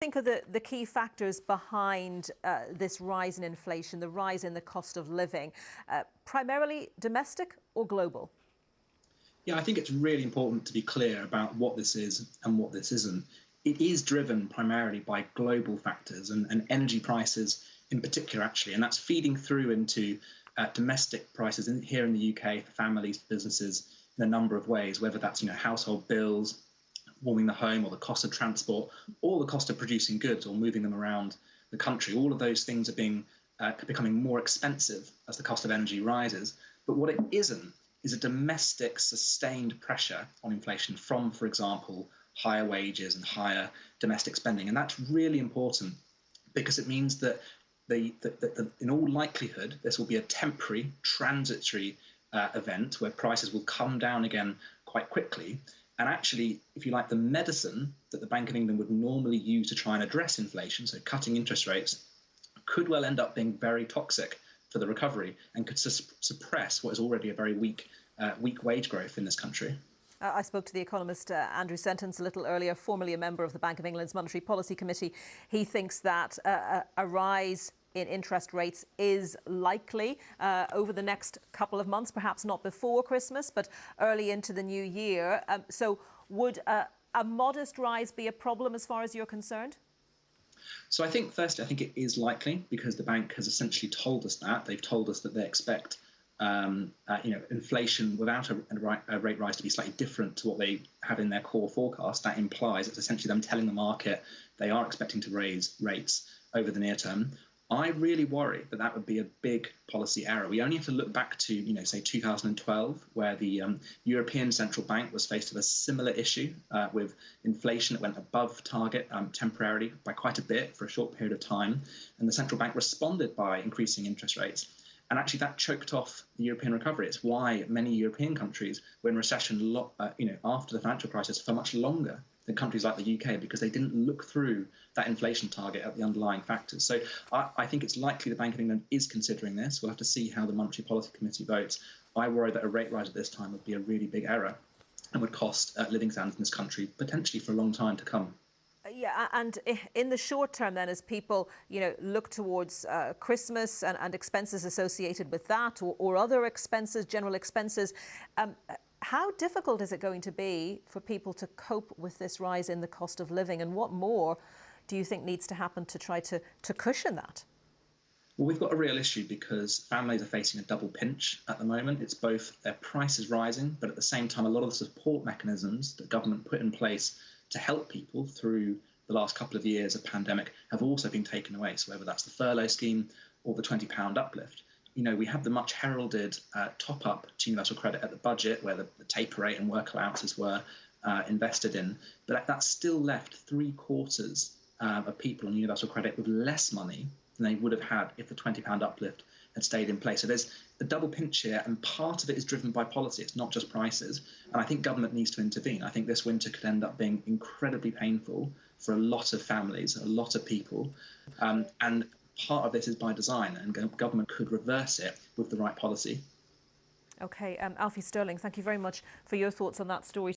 Think of the key factors behind this rise in inflation, the rise in the cost of living, primarily domestic or global? Yeah, I think it's really important to be clear about what this is and what this isn't. It is driven primarily by global factors and energy prices in particular, actually, and that's feeding through into domestic prices here in the UK for families, businesses in a number of ways, whether that's household bills, warming the home, or the cost of transport, or the cost of producing goods or moving them around the country. All of those things are becoming more expensive as the cost of energy rises. But what it isn't is a domestic sustained pressure on inflation from, for example, higher wages and higher domestic spending. And that's really important because it means that in all likelihood, this will be a temporary, transitory event where prices will come down again quite quickly. And actually, if you like, the medicine that the Bank of England would normally use to try and address inflation, so cutting interest rates, could well end up being very toxic for the recovery and could suppress what is already a very weak wage growth in this country. I spoke to the economist Andrew Sentence a little earlier, formerly a member of the Bank of England's Monetary Policy Committee. He thinks that a rise in interest rates is likely over the next couple of months, perhaps not before Christmas, but early into the new year. So would a modest rise be a problem as far as you're concerned? So firstly, I think it is likely because the bank has essentially told us that. They've told us that they expect inflation without a rate rise to be slightly different to what they have in their core forecast. That implies it's essentially them telling the market they are expecting to raise rates over the near term. I really worry that that would be a big policy error. We only have to look back to, say, 2012, where the European Central Bank was faced with a similar issue with inflation that went above target temporarily by quite a bit for a short period of time. And the central bank responded by increasing interest rates. And actually, that choked off the European recovery. It's why many European countries were in recession, after the financial crisis for much longer than countries like the UK, because they didn't look through that inflation target at the underlying factors. So I think it's likely the Bank of England is considering this. We'll have to see how the Monetary Policy Committee votes. I worry that a rate rise at this time would be a really big error and would cost living standards in this country potentially for a long time to come. Yeah, and in the short term then, as people, look towards Christmas and expenses associated with that or other expenses, general expenses, how difficult is it going to be for people to cope with this rise in the cost of living? And what more do you think needs to happen to try to cushion that? Well, we've got a real issue because families are facing a double pinch at the moment. It's both their prices rising, but at the same time, a lot of the support mechanisms that government put in place to help people through the last couple of years of pandemic have also been taken away. So whether that's the furlough scheme or the £20 uplift, we have the much heralded top up to universal credit at the budget, where the taper rate and work allowances were invested in. But that's still left 3/4 of people on universal credit with less money than they would have had if the £20 uplift had stayed in place. So there's a double pinch here, and part of it is driven by policy. It's not just prices. And I think government needs to intervene. I think this winter could end up being incredibly painful for a lot of families, a lot of people. And part of this is by design, and government could reverse it with the right policy. OK, Alfie Stirling, thank you very much for your thoughts on that story.